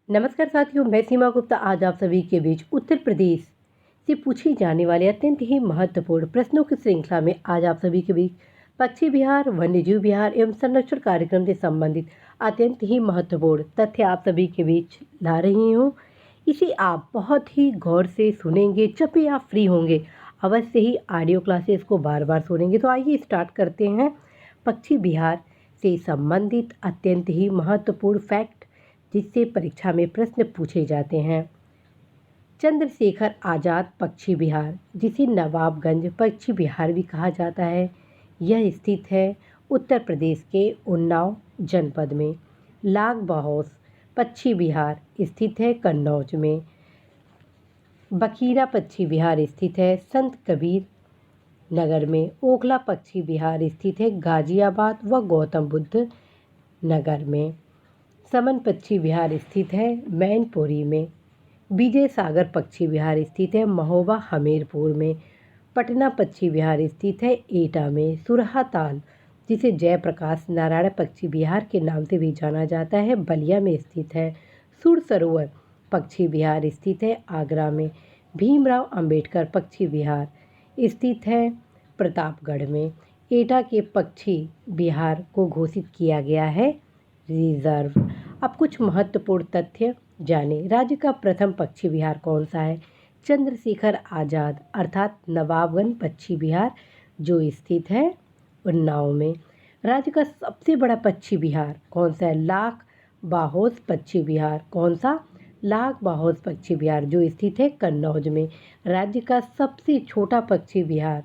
नमस्कार साथियों, मैं सीमा गुप्ता आज आप सभी के बीच उत्तर प्रदेश से पूछी जाने वाले अत्यंत ही महत्वपूर्ण प्रश्नों की श्रृंखला में आज आप सभी के बीच पक्षी विहार, वन्यजीव विहार एवं संरक्षण कार्यक्रम से संबंधित अत्यंत ही महत्वपूर्ण तथ्य आप सभी के बीच ला रही हूँ। इसे आप बहुत ही गौर से सुनेंगे। जब भी आप फ्री होंगे अवश्य ही ऑडियो क्लासेस को बार बार सुनेंगे। तो आइए स्टार्ट करते हैं पक्षी विहार से संबंधित अत्यंत ही महत्वपूर्ण फैक्ट जिससे परीक्षा में प्रश्न पूछे जाते हैं। चंद्रशेखर आज़ाद पक्षी विहार, जिसे नवाबगंज पक्षी विहार भी कहा जाता है, यह स्थित है उत्तर प्रदेश के उन्नाव जनपद में। लाग बहौस पक्षी विहार स्थित है कन्नौज में। बखीरा पक्षी विहार स्थित है संत कबीर नगर में। ओखला पक्षी विहार स्थित है गाजियाबाद व गौतम बुद्ध नगर में। समन पक्षी विहार स्थित है मैनपुरी में। विजय सागर पक्षी विहार स्थित है महोबा हमीरपुर में। पटना पक्षी विहार स्थित है एटा में। सुरहा ताल, जिसे जयप्रकाश नारायण पक्षी विहार के नाम से भी जाना जाता है, बलिया में स्थित है। सुर सरोवर पक्षी विहार स्थित है आगरा में। भीमराव अंबेडकर पक्षी विहार स्थित है प्रतापगढ़ में। एटा के पक्षी विहार को घोषित किया गया है रिजर्व। अब कुछ महत्वपूर्ण तथ्य जाने। राज्य का प्रथम पक्षी विहार कौन सा है? चंद्रशेखर आज़ाद अर्थात नवाबगंज पक्षी विहार, जो स्थित है उन्नाव में। राज्य का सबसे बड़ा पक्षी विहार कौन सा है? लाख बाहोस पक्षी विहार। कौन सा? लाख बाहोस पक्षी विहार, जो स्थित है कन्नौज में। राज्य का सबसे छोटा पक्षी विहार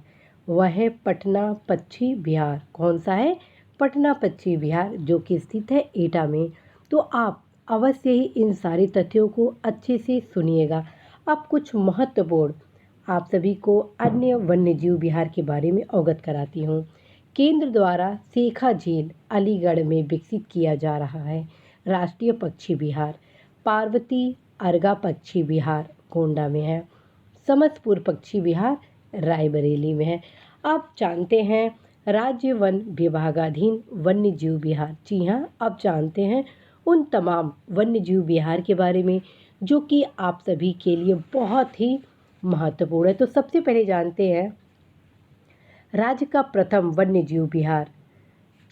वह है पटना पक्षी विहार। कौन सा है? पटना पक्षी विहार, जो कि स्थित है एटा में। तो आप अवश्य ही इन सारे तथ्यों को अच्छे से सुनिएगा। अब कुछ महत्वपूर्ण आप सभी को अन्य वन्यजीव विहार के बारे में अवगत कराती हूँ। केंद्र द्वारा सेखा झील अलीगढ़ में विकसित किया जा रहा है। राष्ट्रीय पक्षी विहार पार्वती अर्गा पक्षी विहार गोंडा में है। समसपुर पक्षी विहार रायबरेली में है। अब जानते हैं राज्य वन विभागाधीन वन्यजीव विहार। जी हाँ, अब जानते हैं उन तमाम वन्यजीव विहार के बारे में जो कि आप सभी के लिए बहुत ही महत्वपूर्ण है। तो सबसे पहले जानते हैं राज्य का प्रथम वन्यजीव विहार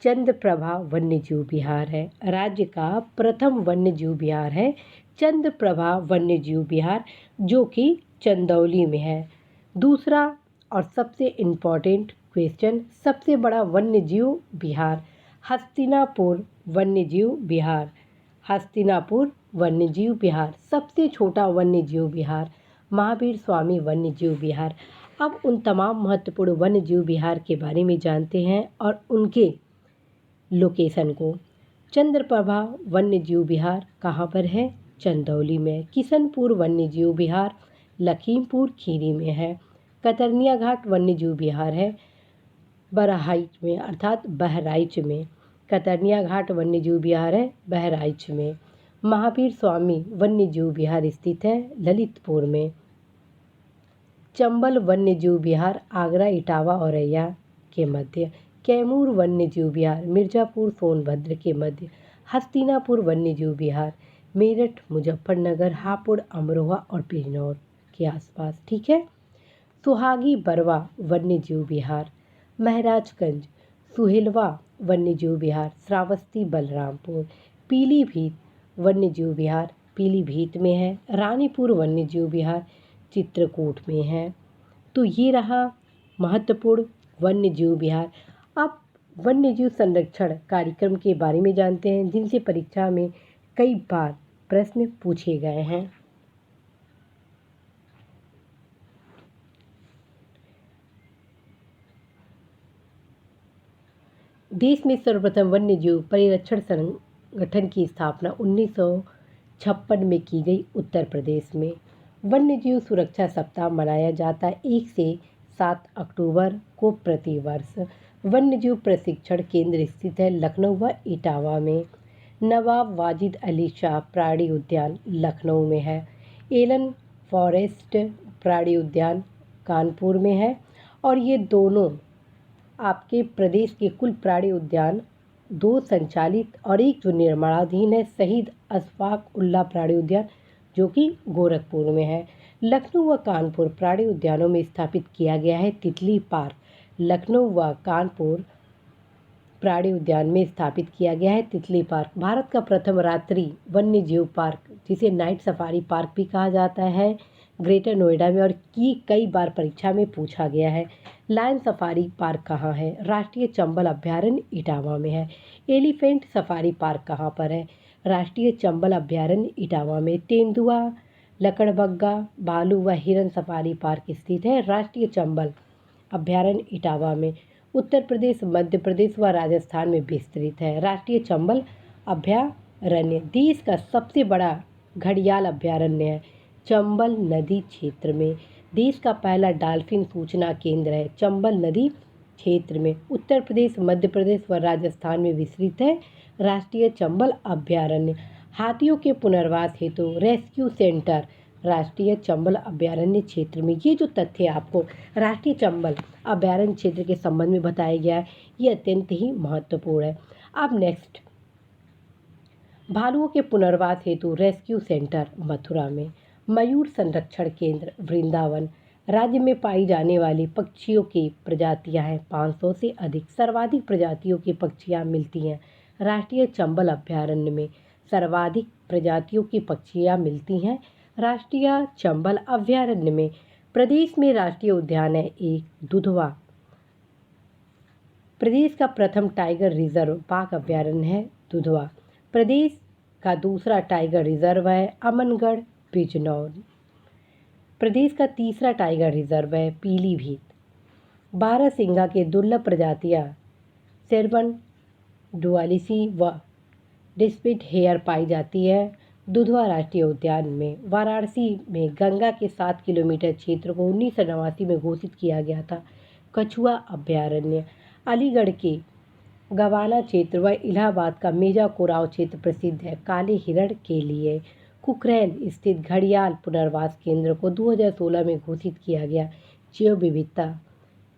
चंद्रप्रभा वन्यजीव विहार है। राज्य का प्रथम वन्यजीव विहार है चंद्रप्रभा वन्यजीव विहार, जो कि चंदौली में है। दूसरा और सबसे इम्पोर्टेंट क्वेश्चन, सबसे बड़ा वन्यजीव विहार हस्तिनापुर वन्यजीव विहार। हस्तिनापुर वन्यजीव विहार। सबसे छोटा वन्यजीव विहार महावीर स्वामी वन्यजीव विहार। अब उन तमाम महत्वपूर्ण वन्यजीव विहार के बारे में जानते हैं और उनके लोकेशन को। चंद्रप्रभा वन्यजीव विहार कहाँ पर है? चंदौली में। किशनपुर वन्यजीव विहार लखीमपुर खीरी में है। कतरनिया घाट वन्यजीव विहार है बहराइच में अर्थात बहराइच में। कतरनिया घाट वन्यजीव विहार है बहराइच में। महावीर स्वामी वन्यजीव विहार स्थित है ललितपुर में। चंबल वन्यजीव विहार आगरा इटावा औरैया के मध्य। कैमूर वन्यजीव विहार मिर्ज़ापुर सोनभद्र के मध्य। हस्तिनापुर वन्यजीव विहार मेरठ मुजफ्फरनगर हापुड़ अमरोहा और बिजनौर के आसपास। ठीक है। सुहागी बरवा वन्यजीव विहार महराजगंज। सुहेलवा वन्यजीव विहार श्रावस्ती बलरामपुर। पीलीभीत वन्यजीव विहार पीलीभीत में है। रानीपुर वन्यजीव विहार चित्रकूट में है। तो ये रहा महत्वपूर्ण वन्यजीव विहार। अब वन्यजीव संरक्षण कार्यक्रम के बारे में जानते हैं, जिनसे परीक्षा में कई बार प्रश्न पूछे गए हैं। देश में सर्वप्रथम वन्यजीव परिरक्षण संगठन की स्थापना 1956 में की गई उत्तर प्रदेश में। वन्यजीव सुरक्षा सप्ताह मनाया जाता है 1 से 7 अक्टूबर को प्रतिवर्ष। वन्यजीव प्रशिक्षण केंद्र स्थित है लखनऊ व इटावा में। नवाब वाजिद अली शाह प्राणी उद्यान लखनऊ में है। एलन फॉरेस्ट प्राणी उद्यान कानपुर में है। और ये दोनों आपके प्रदेश के कुल प्राणी उद्यान 2 संचालित और एक जो निर्माणाधीन है, शहीद अशफाक उल्लाह प्राणी उद्यान, जो कि गोरखपुर में है। लखनऊ व कानपुर प्राणी उद्यानों में स्थापित किया गया है तितली पार्क। लखनऊ व कानपुर प्राणी उद्यान में स्थापित किया गया है तितली पार्क। भारत का प्रथम रात्रि वन्य जीव पार्क, जिसे नाइट सफारी पार्क भी कहा जाता है, ग्रेटर नोएडा में और की कई बार परीक्षा में पूछा गया है। लायन सफारी पार्क कहाँ है? राष्ट्रीय चंबल अभ्यारण्य इटावा में है। एलिफेंट सफारी पार्क कहाँ पर है? राष्ट्रीय चंबल अभ्यारण्य इटावा में। तेंदुआ, लकड़बग्गा, भालू व हिरन सफारी पार्क स्थित है राष्ट्रीय चंबल अभ्यारण्य इटावा में। उत्तर प्रदेश, मध्य प्रदेश व राजस्थान में विस्तृत है। राष्ट्रीय चंबल अभ्यारण्य देश का सबसे बड़ा घड़ियाल अभ्यारण्य है। चंबल नदी क्षेत्र में देश का पहला डॉल्फिन सूचना केंद्र है। चंबल नदी क्षेत्र में उत्तर प्रदेश, मध्य प्रदेश व राजस्थान में विस्तृत है राष्ट्रीय चंबल अभ्यारण्य। हाथियों के पुनर्वास हेतु रेस्क्यू सेंटर राष्ट्रीय चंबल अभ्यारण्य क्षेत्र में। ये जो तथ्य आपको राष्ट्रीय चंबल अभ्यारण्य क्षेत्र के संबंध में बताया गया है, ये अत्यंत ही महत्वपूर्ण है। अब नेक्स्ट, भालुओं के पुनर्वास हेतु रेस्क्यू सेंटर मथुरा में। मयूर संरक्षण केंद्र वृंदावन। राज्य में पाई जाने वाली पक्षियों की प्रजातियां हैं 500 से अधिक। सर्वाधिक प्रजातियों की पक्षियां मिलती हैं राष्ट्रीय चंबल अभ्यारण्य में। सर्वाधिक प्रजातियों की पक्षियां मिलती हैं राष्ट्रीय चंबल अभ्यारण्य में। प्रदेश में राष्ट्रीय उद्यान है एक, दुधवा। प्रदेश का प्रथम टाइगर रिजर्व बाघ अभ्यारण्य है दुधवा। प्रदेश का दूसरा टाइगर रिजर्व है अमनगढ़ बिजनौर। प्रदेश का तीसरा टाइगर रिजर्व है पीलीभीत। बारहसिंगा के दुर्लभ प्रजातियां सेरवन, डुआलिसी व डिस्पिट हेयर पाई जाती है दुधवा राष्ट्रीय उद्यान में। वाराणसी में गंगा के 7 किलोमीटर क्षेत्र को 1989 में घोषित किया गया था कछुआ अभ्यारण्य। अलीगढ़ के गवाना क्षेत्र व इलाहाबाद का मेजा कोराव क्षेत्र प्रसिद्ध है काले हिरण के लिए। कुकरेल स्थित घड़ियाल पुनर्वास केंद्र को 2016 में घोषित किया गया जैव विविधता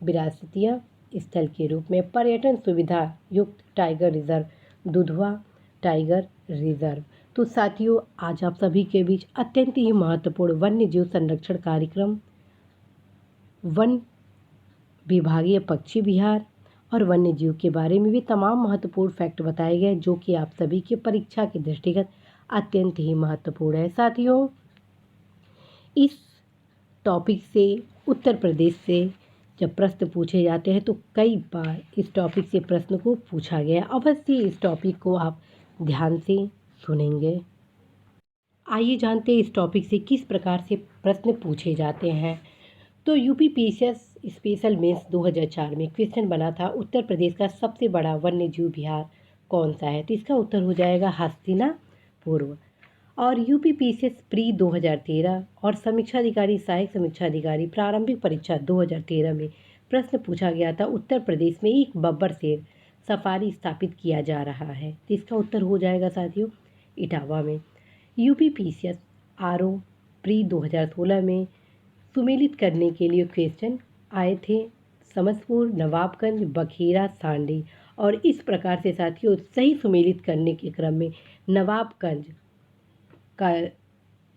विरासतीय स्थल के रूप में। पर्यटन सुविधा युक्त tiger reserve Dudhwa tiger reserve. तो साथियों, आज आप सभी के बीच अत्यंत ही महत्वपूर्ण वन्य जीव संरक्षण कार्यक्रम, वन विभागीय पक्षी विहार और वन्य जीव के बारे में भी तमाम महत्वपूर्ण फैक्ट बताए गए, जो कि आप सभी के परीक्षा के दृष्टिगत अत्यंत ही महत्वपूर्ण है। साथियों, इस टॉपिक से उत्तर प्रदेश से जब प्रश्न पूछे जाते हैं तो कई बार इस टॉपिक से प्रश्न को पूछा गया। अवश्य इस टॉपिक को आप ध्यान से सुनेंगे। आइए जानते हैं इस टॉपिक से किस प्रकार से प्रश्न पूछे जाते हैं। तो यूपीपीसीएस स्पेशल मेंस 2004 में क्वेश्चन बना था उत्तर प्रदेश का सबसे बड़ा वन्य जीव विहार कौन सा है? तो इसका उत्तर हो जाएगा हस्तिनापुर। और यूपीपीसीएस प्री 2013 और समीक्षा अधिकारी सहायक समीक्षा अधिकारी प्रारंभिक परीक्षा 2013 में प्रश्न पूछा गया था उत्तर प्रदेश में एक बब्बर शेर सफारी स्थापित किया जा रहा है। तो इसका उत्तर हो जाएगा साथियों इटावा में। यूपीपीसीएस आरओ प्री 2016 में सुमेलित करने के लिए क्वेश्चन आए थे समस्तपुर, नवाबगंज, बखीरा, सांडी। और इस प्रकार से साथियों सही सुमेलित करने के क्रम में नवाबगंज का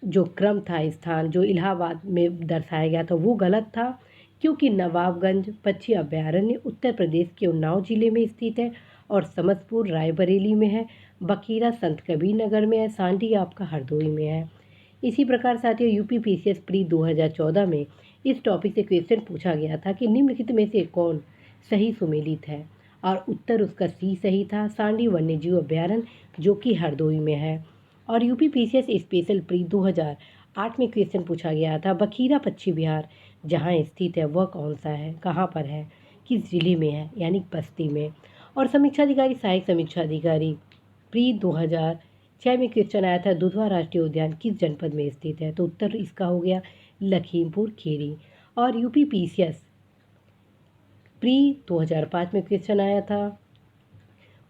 जो क्रम था, स्थान जो इलाहाबाद में दर्शाया गया था वो गलत था, क्योंकि नवाबगंज पक्षी अभ्यारण्य उत्तर प्रदेश के उन्नाव जिले में स्थित है और समस्तपुर रायबरेली में है, बखीरा संत कबीर नगर में है, सांडी आपका हरदोई में है। इसी प्रकार साथियों यूपीपीसीएस प्री 2014 में इस टॉपिक से क्वेश्चन पूछा गया था कि निम्नलिखित में से कौन सही सुमेलित है, और उत्तर उसका सी सही था, सांडी वन्यजीव अभ्यारण्य जो कि हरदोई में है। और यूपीपीसीएस स्पेशल प्री 2008 में क्वेश्चन पूछा गया था बखीरा पक्षी विहार जहाँ स्थित है वह कौन सा है, कहाँ पर है, किस जिले में है, यानी बस्ती में। और समीक्षा अधिकारी सहायक समीक्षा अधिकारी प्री 2006 में क्वेश्चन आया था दुधवा राष्ट्रीय उद्यान किस जनपद में स्थित है, तो उत्तर इसका हो गया लखीमपुर खीरी। और यूपीपीसीएस प्री 2005 में क्वेश्चन आया था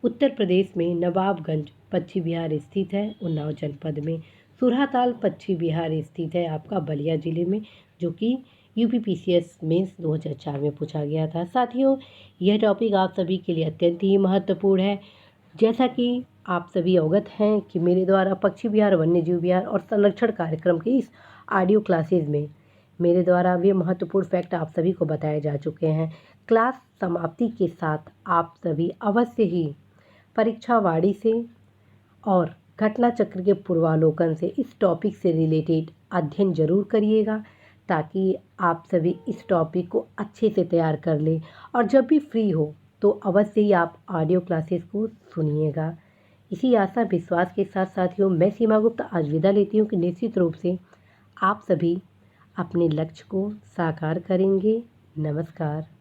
उत्तर प्रदेश में नवाबगंज पक्षी विहार स्थित है उन्नाव जनपद में। सुरहाताल पक्षी विहार स्थित है आपका बलिया जिले में, जो कि यूपीपीसीएस मेंस 2004 में पूछा गया था। साथियों, यह टॉपिक आप सभी के लिए अत्यंत ही महत्वपूर्ण है। जैसा कि आप सभी अवगत हैं कि मेरे द्वारा पक्षी विहार, वन्यजीव विहार और संरक्षण कार्यक्रम के इस ऑडियो क्लासेस में मेरे द्वारा वे महत्वपूर्ण फैक्ट आप सभी को बताए जा चुके हैं। क्लास समाप्ति के साथ आप सभी अवश्य ही परीक्षावाड़ी से और घटना चक्र के पूर्वावलोकन से इस टॉपिक से रिलेटेड अध्ययन जरूर करिएगा, ताकि आप सभी इस टॉपिक को अच्छे से तैयार कर लें और जब भी फ्री हो तो अवश्य ही आप ऑडियो क्लासेस को सुनिएगा। इसी आशा विश्वास के साथ साथियों, मैं सीमा गुप्ता आज विदा लेती हूँ कि निश्चित रूप से आप सभी अपने लक्ष्य को साकार करेंगे। नमस्कार।